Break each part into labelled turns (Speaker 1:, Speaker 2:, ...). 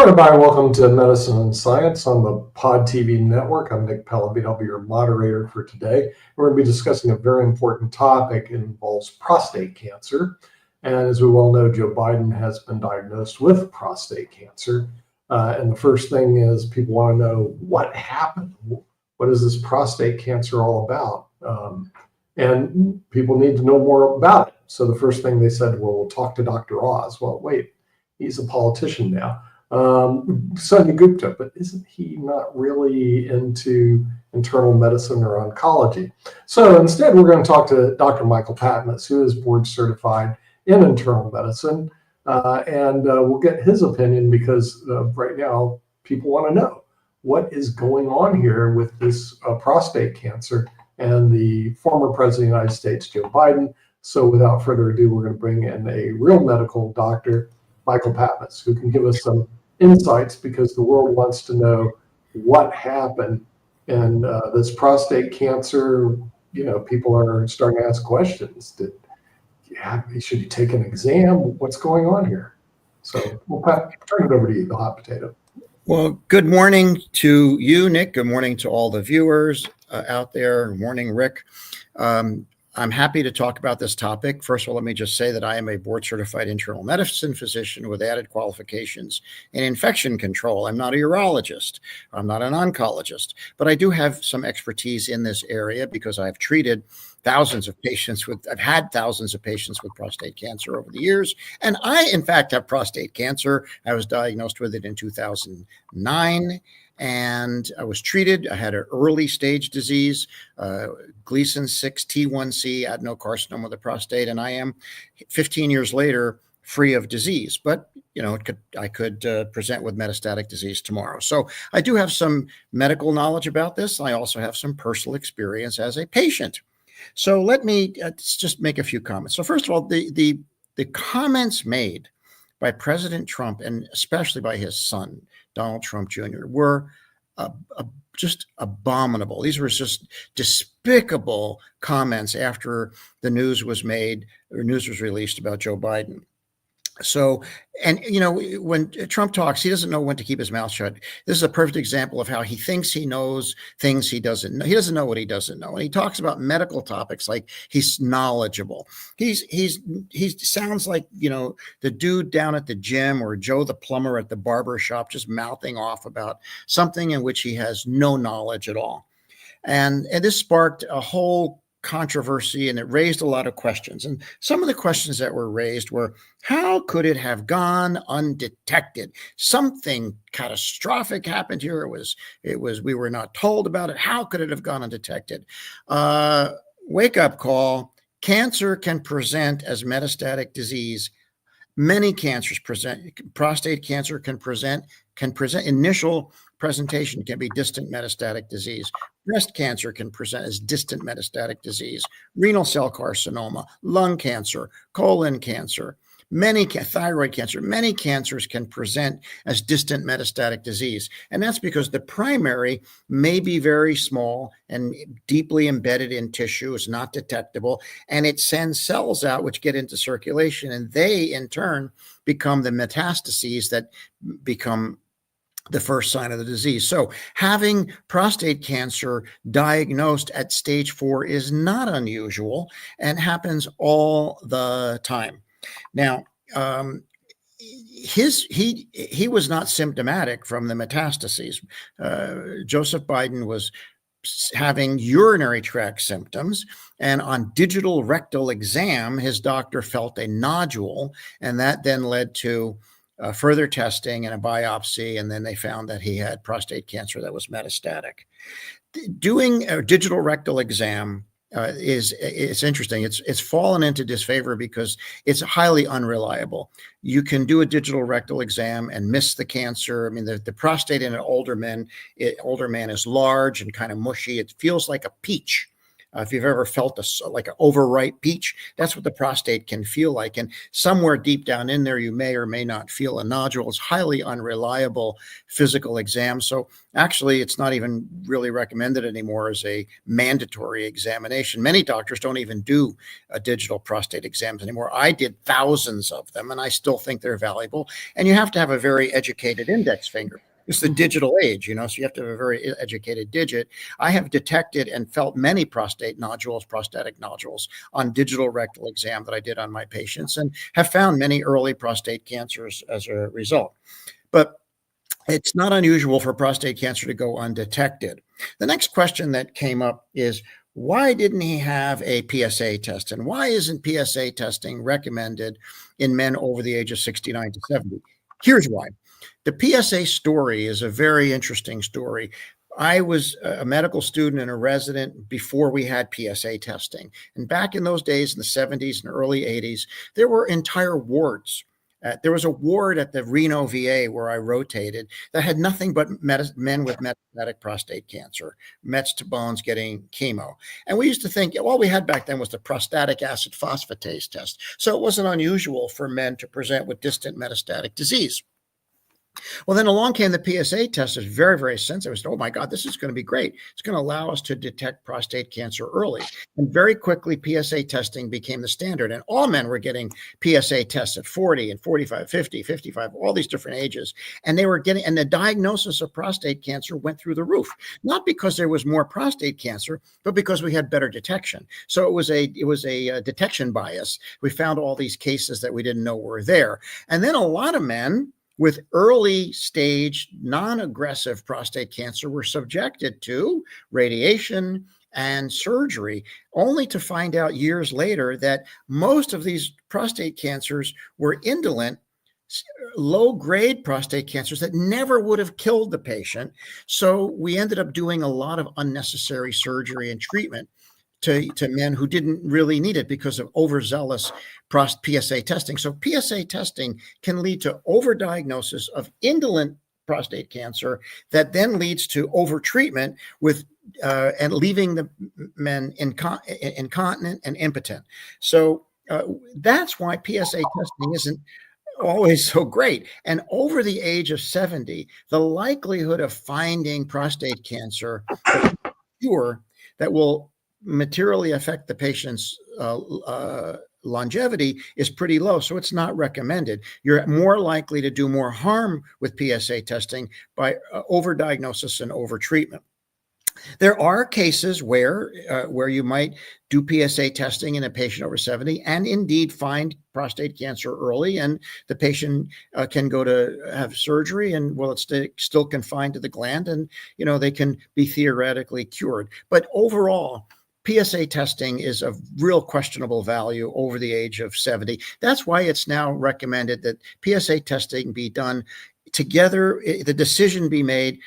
Speaker 1: Hello, everybody. Welcome to Medicine and Science on the Pod TV network. I'm Nick Pellebeat. I'll be your moderator for today. We're going to be discussing a very important topic. It involves prostate cancer. And as we well know, Joe Biden has been diagnosed with prostate cancer. And the first thing is people want to know what happened. What is this prostate cancer all about? And people need to know more about it. So the first thing they said, well, we'll talk to Dr. Oz. Well, wait, he's a politician now. Sanjay Gupta, but isn't he not really into internal medicine or oncology? So instead, we're going to talk to Dr. Michael Patmos, who is board certified in internal medicine, and we'll get his opinion because right now people want to know what is going on here with this prostate cancer and the former president of the United States, Joe Biden. So without further ado, we're going to bring in a real medical doctor, Michael Patmos, who can give us some insights because the world wants to know what happened. And this prostate cancer, people are starting to ask questions. Should you take an exam? What's going on here? So we'll turn it over to you, the hot potato.
Speaker 2: Well, good morning to you, Nick. Good morning to all the viewers out there. Good morning, Rick. I'm happy to talk about this topic. First of all, let me just say that I am a board-certified internal medicine physician with added qualifications in infection control. I'm not a urologist. I'm not an oncologist, but I do have some expertise in this area because I've treated I've had thousands of patients with prostate cancer over the years. And I, in fact, have prostate cancer. I was diagnosed with it in 2009. And I was treated. I had an early stage disease, Gleason 6 T1C adenocarcinoma of the prostate, and I am 15 years later free of disease. But I could present with metastatic disease tomorrow. So I do have some medical knowledge about this. I also have some personal experience as a patient. So let me just make a few comments. So first of all, the comments made by President Trump, and especially by his son, Donald Trump Jr., were just abominable. These were just despicable comments after the news was released about Joe Biden. So, and when Trump talks, he doesn't know when to keep his mouth shut. This is a perfect example of how he thinks he knows things he doesn't know. He doesn't know what he doesn't know. And he talks about medical topics like he's knowledgeable. He sounds like, the dude down at the gym or Joe the plumber at the barber shop, just mouthing off about something in which he has no knowledge at all. And this sparked a whole controversy, and it raised a lot of questions. And some of the questions that were raised were, how could it have gone undetected? Something catastrophic happened here. It was we were not told about it. How could it have gone undetected? Wake up call. Cancer can present as metastatic disease. Many cancers present. Prostate cancer can present initial presentation can be distant metastatic disease. Breast cancer can present as distant metastatic disease. Renal cell carcinoma, lung cancer, colon cancer, thyroid cancer. Many cancers can present as distant metastatic disease. And that's because the primary may be very small and deeply embedded in tissue. It's not detectable. And it sends cells out which get into circulation. And they, in turn, become the metastases that become the first sign of the disease. So having prostate cancer diagnosed at stage 4 is not unusual and happens all the time. Now, he was not symptomatic from the metastases. Joseph Biden was having urinary tract symptoms, and on digital rectal exam, his doctor felt a nodule, and that then led to further testing and a biopsy, and then they found that he had prostate cancer that was metastatic. Doing a digital rectal exam it's interesting. It's fallen into disfavor because it's highly unreliable. You can do a digital rectal exam and miss the cancer. I mean, the prostate in an older man is large and kind of mushy. It feels like a peach. If you've ever felt like an overripe peach, that's what the prostate can feel like. And somewhere deep down in there, you may or may not feel a nodule. It's highly unreliable physical exam. So actually, it's not even really recommended anymore as a mandatory examination. Many doctors don't even do digital prostate exams anymore. I did thousands of them, and I still think they're valuable. And you have to have a very educated index finger. It's the digital age, so you have to have a very educated digit. I have detected and felt many prostatic nodules on digital rectal exam that I did on my patients, and have found many early prostate cancers as a result. But it's not unusual for prostate cancer to go undetected. The next question that came up is, why didn't he have a PSA test? And why isn't PSA testing recommended in men over the age of 69 to 70? Here's why. The PSA story is a very interesting story. I was a medical student and a resident before we had PSA testing. And back in those days, in the 70s and early 80s, there were entire wards. There was a ward at the Reno VA where I rotated that had nothing but men with metastatic prostate cancer, Mets to bones getting chemo. And we used to think all we had back then was the prostatic acid phosphatase test. So it wasn't unusual for men to present with distant metastatic disease. Well, then along came the PSA test. It's very, very sensitive. I said, oh my God, this is going to be great. It's going to allow us to detect prostate cancer early. And very quickly, PSA testing became the standard. And all men were getting PSA tests at 40 and 45, 50, 55, all these different ages. And and the diagnosis of prostate cancer went through the roof, not because there was more prostate cancer, but because we had better detection. So it was a detection bias. We found all these cases that we didn't know were there. And then a lot of men with early stage non-aggressive prostate cancer were subjected to radiation and surgery, only to find out years later that most of these prostate cancers were indolent, low-grade prostate cancers that never would have killed the patient. So we ended up doing a lot of unnecessary surgery and treatment to men who didn't really need it because of overzealous PSA testing. So PSA testing can lead to overdiagnosis of indolent prostate cancer that then leads to overtreatment with and leaving the men incontinent and impotent. So that's why PSA testing isn't always so great. And over the age of 70, the likelihood of finding prostate cancer that will materially affect the patient's longevity is pretty low. So it's not recommended. You're more likely to do more harm with PSA testing by overdiagnosis and overtreatment. There are cases where you might do PSA testing in a patient over 70 and indeed find prostate cancer early, and the patient can go to have surgery, and it's still confined to the gland, and they can be theoretically cured. But overall, PSA testing is of real questionable value over the age of 70. That's why it's now recommended that PSA testing be done together, the decision be made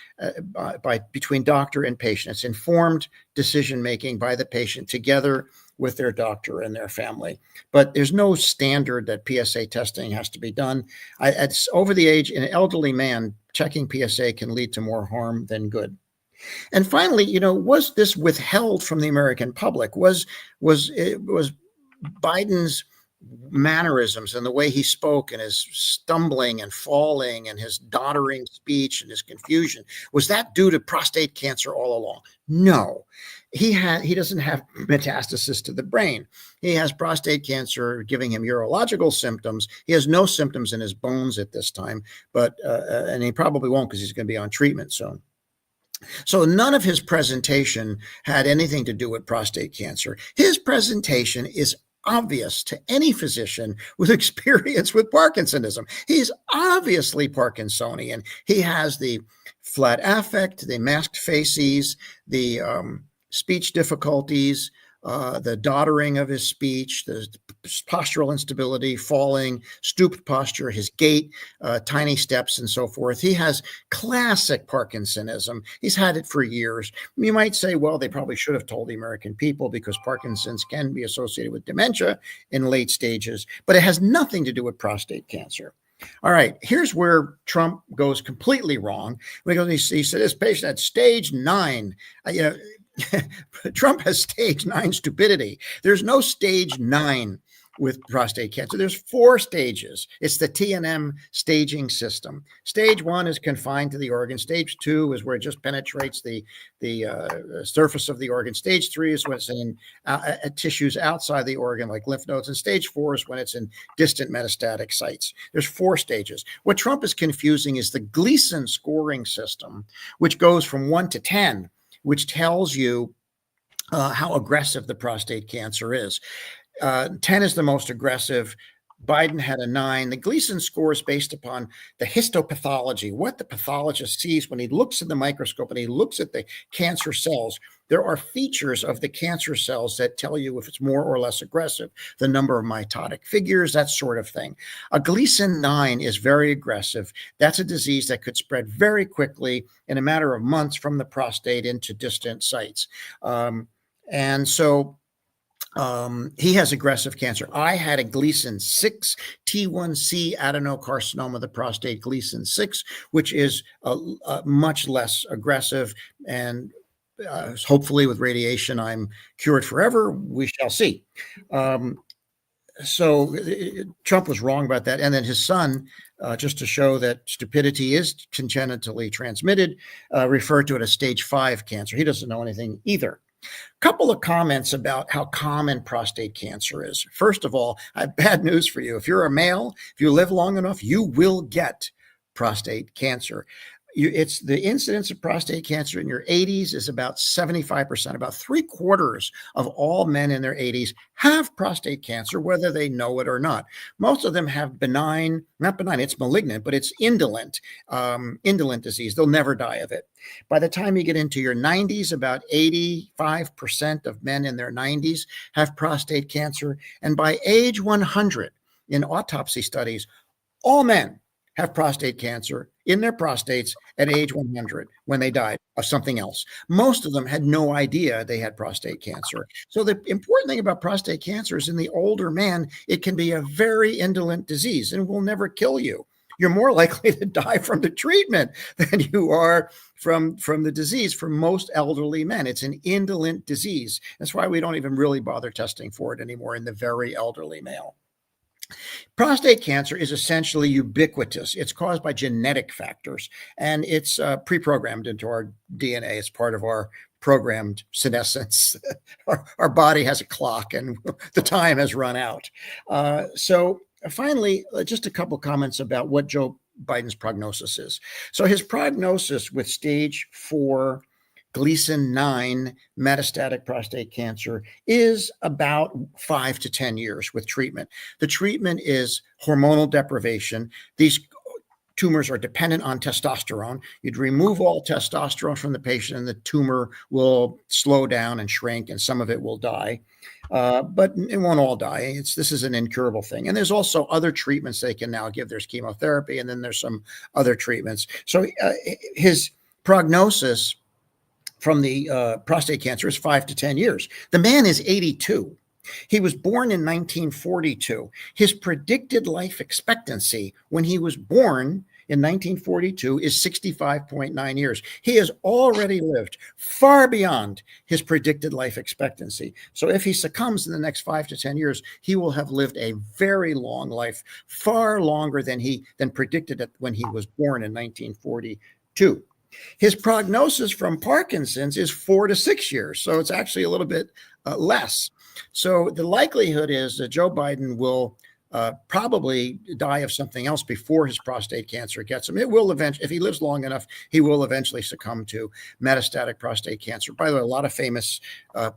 Speaker 2: between doctor and patient. It's informed decision-making by the patient together with their doctor and their family. But there's no standard that PSA testing has to be done. It's over the age, in an elderly man, checking PSA can lead to more harm than good. And finally, was this withheld from the American public? Was Biden's mannerisms and the way he spoke and his stumbling and falling and his doddering speech and his confusion, was that due to prostate cancer all along? No. He doesn't have metastasis to the brain. He has prostate cancer giving him urological symptoms. He has no symptoms in his bones at this time, but and he probably won't because he's going to be on treatment soon. So none of his presentation had anything to do with prostate cancer. His presentation is obvious to any physician with experience with Parkinsonism. He's obviously Parkinsonian. He has the flat affect, the masked faces, the speech difficulties, the doddering of his speech, the postural instability, falling, stooped posture, his gait, tiny steps, and so forth. He has classic Parkinsonism. He's had it for years. You might say, well, they probably should have told the American people because Parkinson's can be associated with dementia in late stages, but it has nothing to do with prostate cancer. All right, here's where Trump goes completely wrong. Because he said this patient had stage 9. Trump has stage 9 stupidity. There's no stage 9 with prostate cancer. There's 4 stages. It's the TNM staging system. Stage 1 is confined to the organ. Stage 2 is where it just penetrates the surface of the organ. Stage 3 is when it's in tissues outside the organ, like lymph nodes. And stage 4 is when it's in distant metastatic sites. There's 4 stages. What Trump is confusing is the Gleason scoring system, which goes from 1 to 10, which tells you how aggressive the prostate cancer is. 10 is the most aggressive. Biden had a 9. The Gleason score is based upon the histopathology, what the pathologist sees when he looks in the microscope and he looks at the cancer cells. There are features of the cancer cells that tell you if it's more or less aggressive, the number of mitotic figures, that sort of thing. A Gleason 9 is very aggressive. That's a disease that could spread very quickly in a matter of months from the prostate into distant sites. And so he has aggressive cancer. I had a Gleason 6, T1C adenocarcinoma of the prostate, Gleason 6, which is much less aggressive. And hopefully with radiation, I'm cured forever. We shall see. So Trump was wrong about that. And then his son, just to show that stupidity is congenitally transmitted, referred to it as stage 5 cancer. He doesn't know anything either. Couple of comments about how common prostate cancer is. First of all, I have bad news for you. If you're a male, if you live long enough, you will get prostate cancer. It's the incidence of prostate cancer in your 80s is about 75%. About 3/4 of all men in their 80s have prostate cancer, whether they know it or not. Most of them have not benign, it's malignant, but it's indolent disease. They'll never die of it. By the time you get into your 90s, about 85% of men in their 90s have prostate cancer. And by age 100, in autopsy studies, all men have prostate cancer in their prostates at age 100 when they died of something else. Most of them had no idea they had prostate cancer. So the important thing about prostate cancer is in the older man, it can be a very indolent disease and will never kill you. You're more likely to die from the treatment than you are from the disease for most elderly men. It's an indolent disease. That's why we don't even really bother testing for it anymore in the very elderly male. Prostate cancer is essentially ubiquitous. It's caused by genetic factors, and it's pre-programmed into our DNA. It's part of our programmed senescence. Our body has a clock, and the time has run out. So finally, just a couple comments about what Joe Biden's prognosis is. So his prognosis with stage 4 Gleason 9 metastatic prostate cancer is about 5 to 10 years with treatment. The treatment is hormonal deprivation. These tumors are dependent on testosterone. You'd remove all testosterone from the patient and the tumor will slow down and shrink, and some of it will die. But it won't all die. This is an incurable thing. And there's also other treatments they can now give. There's chemotherapy, and then there's some other treatments. So his prognosis from the prostate cancer is 5 to 10 years. The man is 82. He was born in 1942. His predicted life expectancy when he was born in 1942 is 65.9 years. He has already lived far beyond his predicted life expectancy. So if he succumbs in the next 5 to 10 years, he will have lived a very long life, far longer than predicted when he was born in 1942. His prognosis from Parkinson's is 4 to 6 years. So it's actually a little bit less. So the likelihood is that Joe Biden will probably die of something else before his prostate cancer gets him. It will eventually, if he lives long enough, he will eventually succumb to metastatic prostate cancer. By the way, a lot of famous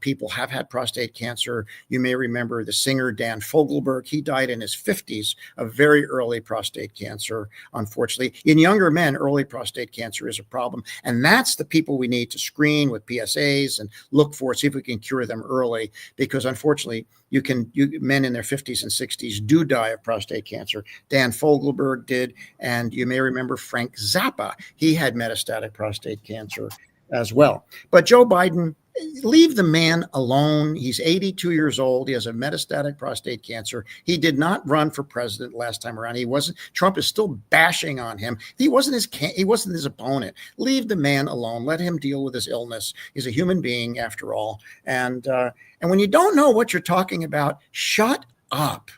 Speaker 2: people have had prostate cancer. You may remember the singer Dan Fogelberg. He died in his 50s of very early prostate cancer, unfortunately. In younger men, early prostate cancer is a problem. And that's the people we need to screen with PSAs and look for, see if we can cure them early, because unfortunately, men in their 50s and 60s do die of prostate cancer. Dan Fogelberg did, and you may remember Frank Zappa. He had metastatic prostate cancer as well. But Joe Biden Leave the man alone. He's 82 years old. He has a metastatic prostate cancer. He did not run for president last time around. He wasn't. Trump is still bashing on him. He wasn't his opponent. Leave the man alone. Let him deal with his illness. He's a human being after all. And when you don't know what you're talking about, shut up.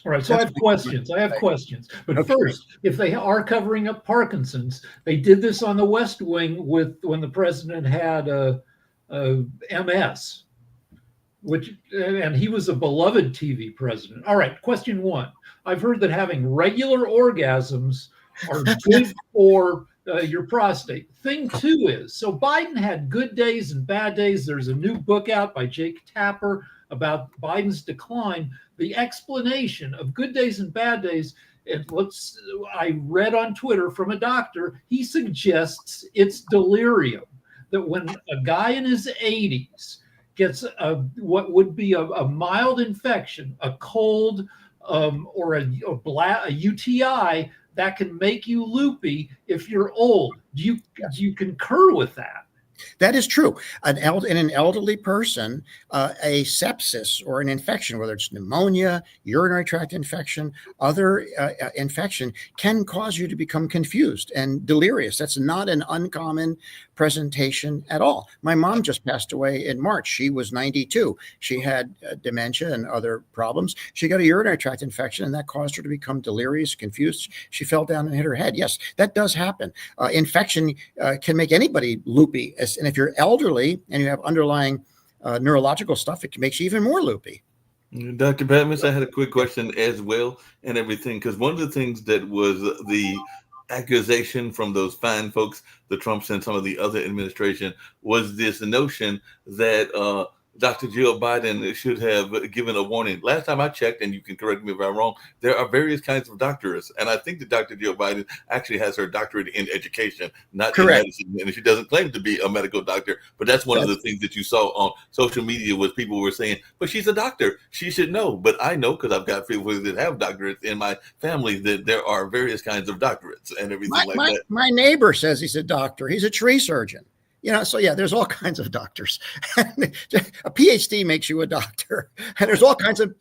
Speaker 3: All right, so I have questions. But first, if they are covering up Parkinson's, they did this on the West Wing when the president had MS, and he was a beloved TV president. All right, question one. I've heard that having regular orgasms are good for your prostate. Thing two is, so Biden had good days and bad days. There's a new book out by Jake Tapper about Biden's decline. The explanation of good days and bad days, I read on Twitter from a doctor, he suggests it's delirium. That when a guy in his 80s gets what would be a mild infection, a cold or a UTI, that can make you loopy if you're old. Do you concur with that?
Speaker 2: That is true. In an elderly person, a sepsis or an infection, whether it's pneumonia, urinary tract infection, other infection, can cause you to become confused and delirious. That's not an uncommon presentation at all. My mom just passed away in March. She was 92. She had dementia and other problems. She got a urinary tract infection, and that caused her to become delirious, confused. She fell down and hit her head. Yes, that does happen. Infection can make anybody loopy. And if you're elderly and you have underlying neurological stuff, it makes you even more loopy.
Speaker 4: Dr. Patmos, I had a quick question as well and everything, because one of the things that was the accusation from those fine folks, the Trumps and some of the other administration, was this notion that Dr. Jill Biden should have given a warning. Last time I checked, and you can correct me if I'm wrong, there are various kinds of doctors. And I think that Dr. Jill Biden actually has her doctorate in education, not
Speaker 2: Correct.
Speaker 4: in medicine. And she doesn't claim to be a medical doctor. But that's one of the things that you saw on social media was people were saying, but she's a doctor. She should know. But I know, because I've got people that have doctorates in my family, that there are various kinds of doctorates and everything that.
Speaker 2: My neighbor says he's a doctor. He's a tree surgeon. So yeah, there's all kinds of doctors. A PhD makes you a doctor. And there's all kinds of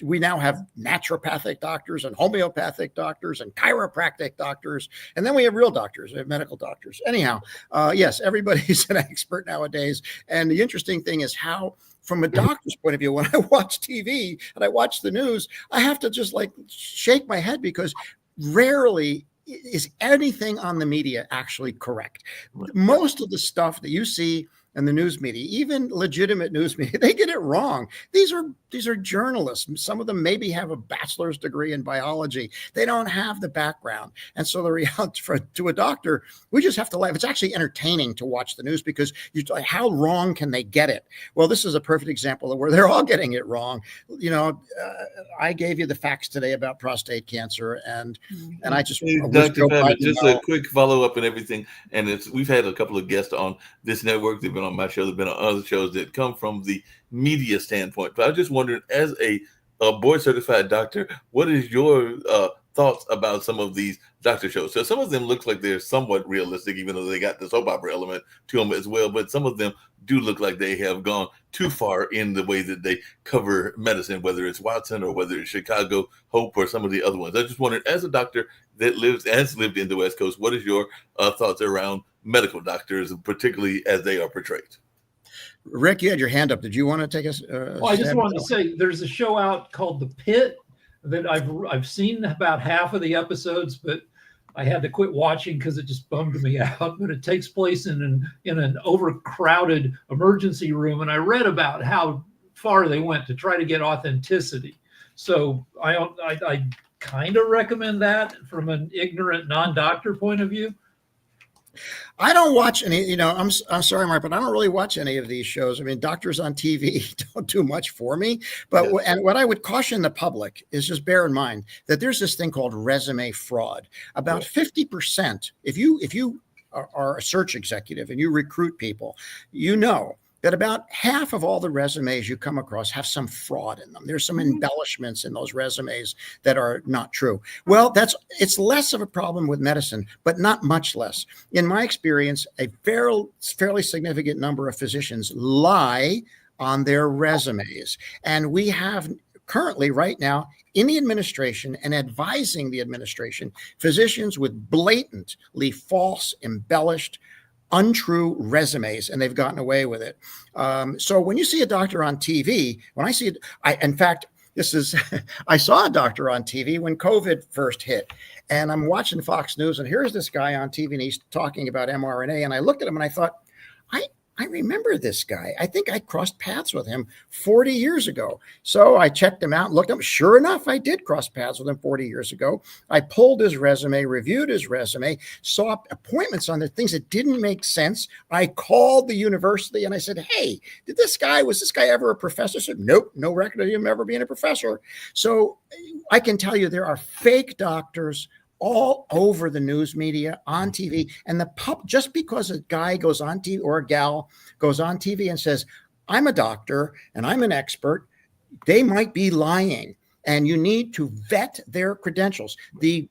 Speaker 2: we now have naturopathic doctors and homeopathic doctors and chiropractic doctors. And then we have real doctors, we have medical doctors. Anyhow, yes, everybody's an expert nowadays. And the interesting thing is how, from a doctor's point of view, when I watch TV and I watch the news, I have to just shake my head, because rarely is anything on the media actually correct. Most of the stuff that you see in the news media, even legitimate news media, they get it wrong. These are journalists. Some of them maybe have a bachelor's degree in biology. They don't have the background. And so the reality to a doctor, we just have to laugh. It's actually entertaining to watch the news, because how wrong can they get it? Well, this is a perfect example of where they're all getting it wrong. I gave you the facts today about prostate cancer, and I just
Speaker 4: Dr. Patmos, just a quick follow up and everything. And we've had a couple of guests on this network. They've been on my show. They've been on other shows that come from the media standpoint. But I was just wondering, as a board certified doctor, what is your thoughts about some of these doctor shows? So some of them looks like they're somewhat realistic, even though they got the soap opera element to them as well. But some of them do look like they have gone too far in the way that they cover medicine, whether it's Watson or whether it's Chicago Hope or some of the other ones. I just wondered, as a doctor that has lived in the West Coast, what is your thoughts around medical doctors, particularly as they are portrayed?
Speaker 2: Rick, you had your hand up. Did you want to take us?
Speaker 3: I just wanted to say there's a show out called The Pit that I've seen about half of the episodes, but I had to quit watching because it just bummed me out. But it takes place in an overcrowded emergency room, and I read about how far they went to try to get authenticity. So I kind of recommend that from an ignorant non-doctor point of view.
Speaker 2: I don't watch any, I'm sorry, Mark, but I don't really watch any of these shows. I mean, doctors on TV don't do much for me. But yes. And what I would caution the public is just bear in mind that there's this thing called resume fraud. About 50%, if you are a search executive and you recruit people, that about half of all the resumes you come across have some fraud in them. There's some embellishments in those resumes that are not true. Well, it's less of a problem with medicine, but not much less. In my experience, a fairly significant number of physicians lie on their resumes. And we have currently right now in the administration and advising the administration, physicians with blatantly false, embellished, untrue resumes, and they've gotten away with it. So when you see a doctor on TV, when I see it, in fact, I saw a doctor on TV when COVID first hit, and I'm watching Fox News, and here's this guy on TV, and he's talking about mRNA, and I looked at him and I thought, I remember this guy. I think I crossed paths with him 40 years ago. So I checked him out and looked up. Sure enough, I did cross paths with him 40 years ago. I pulled his resume, reviewed his resume, saw appointments on the things that didn't make sense. I called the university and I said, hey, was this guy ever a professor? I said, nope, no record of him ever being a professor. So I can tell you there are fake doctors all over the news media, on TV, and just because a guy goes on TV or a gal goes on TV and says, I'm a doctor and I'm an expert, they might be lying, and you need to vet their credentials. The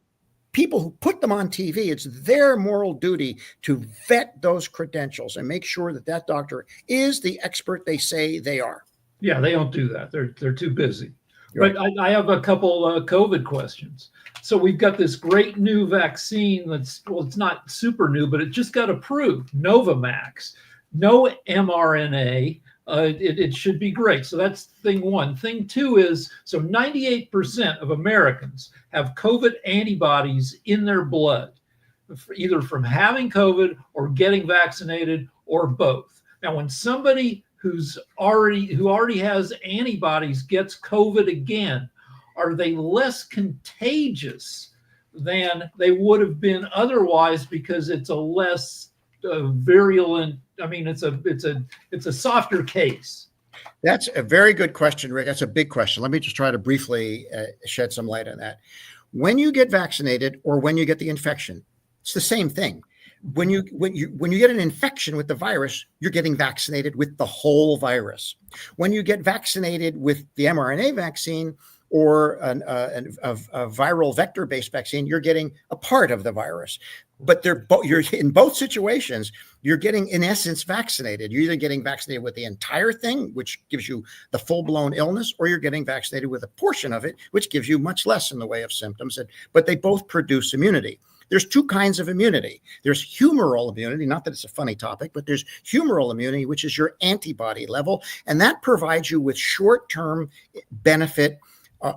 Speaker 2: people who put them on TV, it's their moral duty to vet those credentials and make sure that that doctor is the expert they say they are.
Speaker 3: Yeah, they don't do that. They're too busy.
Speaker 2: Right.
Speaker 3: But I have a couple COVID questions. So we've got this great new vaccine it's not super new, but it just got approved, Novavax. No mRNA. It should be great. So that's thing one. Thing two is, so 98% of Americans have COVID antibodies in their blood, either from having COVID or getting vaccinated or both. Now, when somebody who already has antibodies gets COVID again, are they less contagious than they would have been otherwise because it's a less virulent? I mean, it's a softer case.
Speaker 2: That's a very good question, Rick. That's a big question. Let me just try to briefly shed some light on that. When you get vaccinated or when you get the infection, it's the same thing. When you get an infection with the virus, you're getting vaccinated with the whole virus. When you get vaccinated with the mRNA vaccine or a viral vector-based vaccine, you're getting a part of the virus. But you're in both situations, you're getting, in essence, vaccinated. You're either getting vaccinated with the entire thing, which gives you the full-blown illness, or you're getting vaccinated with a portion of it, which gives you much less in the way of symptoms. But they both produce immunity. There's two kinds of immunity. There's humoral immunity, not that it's a funny topic, but there's humoral immunity, which is your antibody level, and that provides you with short-term benefit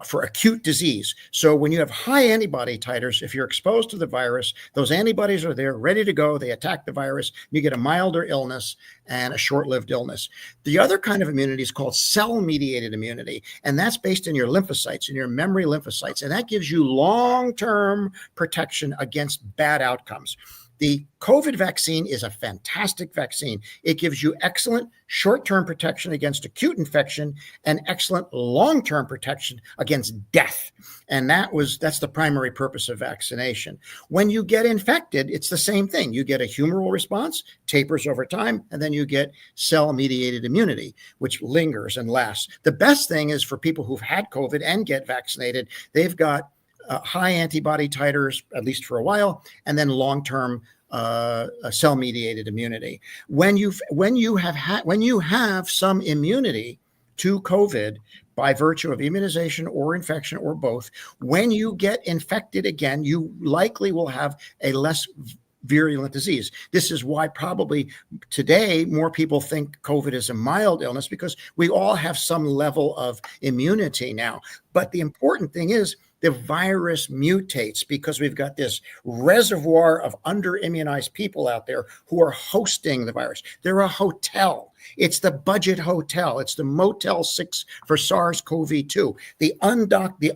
Speaker 2: for acute disease. So when you have high antibody titers, if you're exposed to the virus, those antibodies are there, ready to go. They attack the virus. You get a milder illness and a short-lived illness. The other kind of immunity is called cell-mediated immunity, and that's based in your lymphocytes, in your memory lymphocytes, and that gives you long-term protection against bad outcomes. The COVID vaccine is a fantastic vaccine. It gives you excellent short-term protection against acute infection and excellent long-term protection against death. And that's the primary purpose of vaccination. When you get infected, it's the same thing. You get a humoral response, tapers over time, and then you get cell-mediated immunity, which lingers and lasts. The best thing is for people who've had COVID and get vaccinated, they've got high antibody titers, at least for a while, and then long-term cell-mediated immunity. When you have some immunity to COVID by virtue of immunization or infection or both, when you get infected again, you likely will have a less virulent disease. This is why probably today more people think COVID is a mild illness, because we all have some level of immunity now. But the important thing is the virus mutates because we've got this reservoir of under-immunized people out there who are hosting the virus. They're a hotel. It's the budget hotel. It's the Motel 6 for SARS-CoV-2. The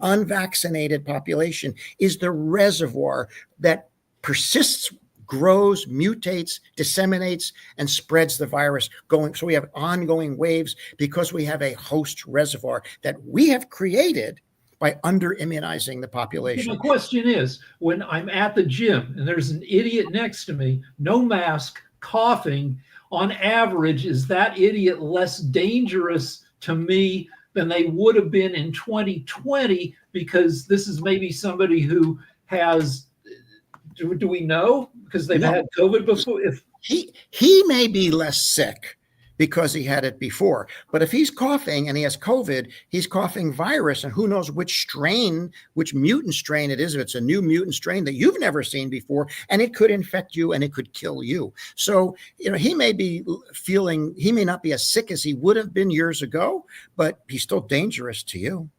Speaker 2: unvaccinated population is the reservoir that persists, grows, mutates, disseminates, and spreads the virus going. So we have ongoing waves because we have a host reservoir that we have created by under-immunizing the population.
Speaker 3: The question is, when I'm at the gym and there's an idiot next to me, no mask, coughing on average, is that idiot less dangerous to me than they would have been in 2020? Because this is maybe somebody who has, do we know? Because they've had COVID before.
Speaker 2: He may be less sick because he had it before, but if he's coughing and he has COVID, he's coughing virus, and who knows which strain, which mutant strain it is. If it's a new mutant strain that you've never seen before, and it could infect you and it could kill you. So, he may not be as sick as he would have been years ago, but he's still dangerous to you.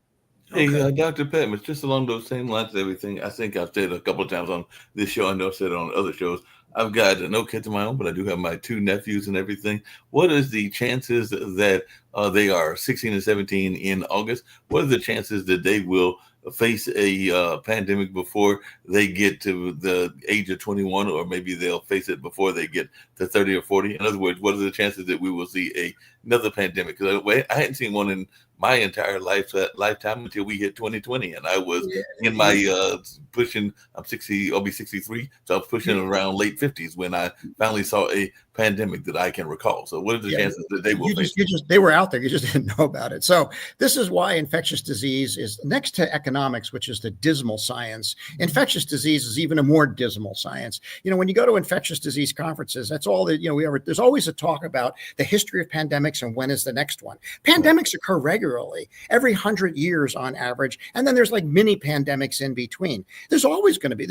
Speaker 4: Hey, Dr. Patmos, just along those same lines and everything, I think I've said a couple of times on this show, I know I've said it on other shows, I've got no kids of my own, but I do have my 2 nephews and everything. What is the chances that they are 16 and 17 in August? What are the chances that they will face a pandemic before they get to the age of 21, or maybe they'll face it before they get to 30 or 40? In other words, what are the chances that we will see another pandemic? Because I hadn't seen one in my entire lifetime until we hit 2020, and I was in my pushing. I'm 60. I'll be 63, so I was pushing around late 50s when I finally saw a pandemic that I can recall. So, what are the chances that they will face?
Speaker 2: They were out there. You just didn't know about it. So, this is why infectious disease is next to economics, which is the dismal science. Infectious disease is even a more dismal science. When you go to infectious disease conferences, that's all that there's always a talk about the history of pandemics and when is the next one. Pandemics occur regularly, every 100 years on average, and then there's like mini pandemics in between. There's always going to be.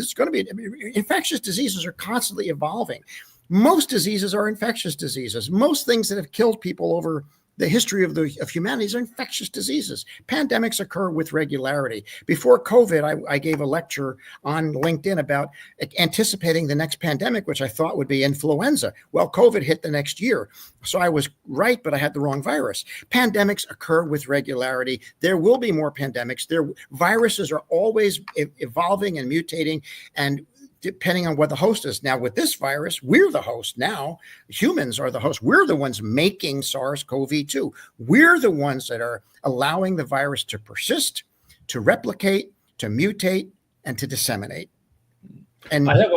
Speaker 2: Infectious diseases are constantly evolving. Most diseases are infectious diseases. Most things that have killed people over the history of humanity are infectious diseases. Pandemics occur with regularity. Before COVID, I gave a lecture on LinkedIn about anticipating the next pandemic, which I thought would be influenza. Well, COVID hit the next year. So I was right, but I had the wrong virus. Pandemics occur with regularity. There will be more pandemics. Viruses are always evolving and mutating, and depending on what the host is. Now, with this virus, we're the host now. Humans are the host. We're the ones making SARS-CoV-2. We're the ones that are allowing the virus to persist, to replicate, to mutate, and to disseminate. And
Speaker 3: I have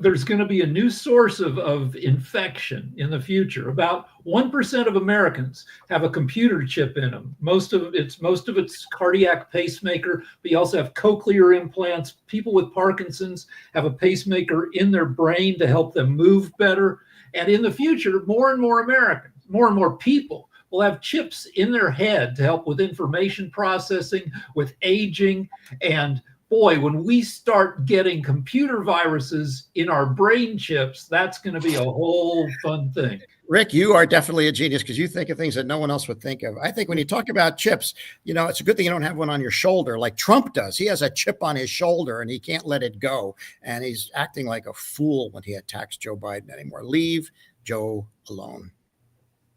Speaker 3: there's going to be a new source of infection in the future. About 1% of Americans have a computer chip in them. Most of it's cardiac pacemaker, but you also have cochlear implants. People with Parkinson's have a pacemaker in their brain to help them move better. And in the future, more and more Americans, more and more people will have chips in their head to help with information processing, with aging. And boy, when we start getting computer viruses in our brain chips, that's going to be a whole fun thing.
Speaker 2: Rick, you are definitely a genius because you think of things that no one else would think of. I think when you talk about chips, it's a good thing you don't have one on your shoulder like Trump does. He has a chip on his shoulder and he can't let it go. And he's acting like a fool when he attacks Joe Biden anymore. Leave Joe alone.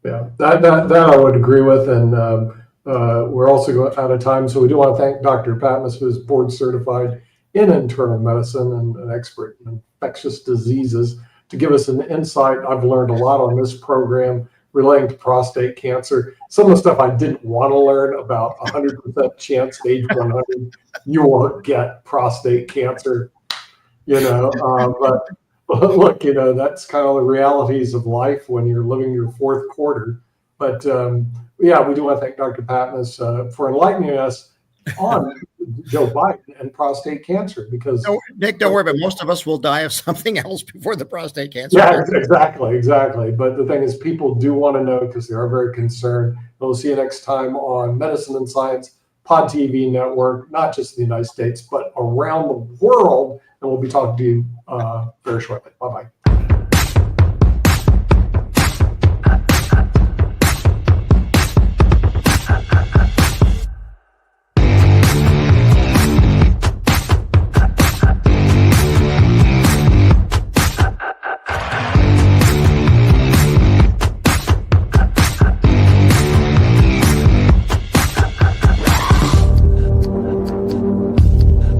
Speaker 1: Yeah, that I would agree with. And we're also out of time. So we do want to thank Dr. Patmos, who is board certified in internal medicine and an expert in infectious diseases, to give us an insight. I've learned a lot on this program relating to prostate cancer. Some of the stuff I didn't want to learn about 100% chance at age 100, you will get prostate cancer, but look, that's kind of the realities of life when you're living your fourth quarter. But we do want to thank Dr. Patmos for enlightening us on Joe Biden and prostate cancer, because
Speaker 2: Nick, don't worry, but most of us will die of something else before the prostate cancer.
Speaker 1: Yeah, exactly. But the thing is, people do want to know because they are very concerned. We'll see you next time on Medicine and Science Pod TV Network, not just in the United States, but around the world. And we'll be talking to you very shortly. Bye-bye.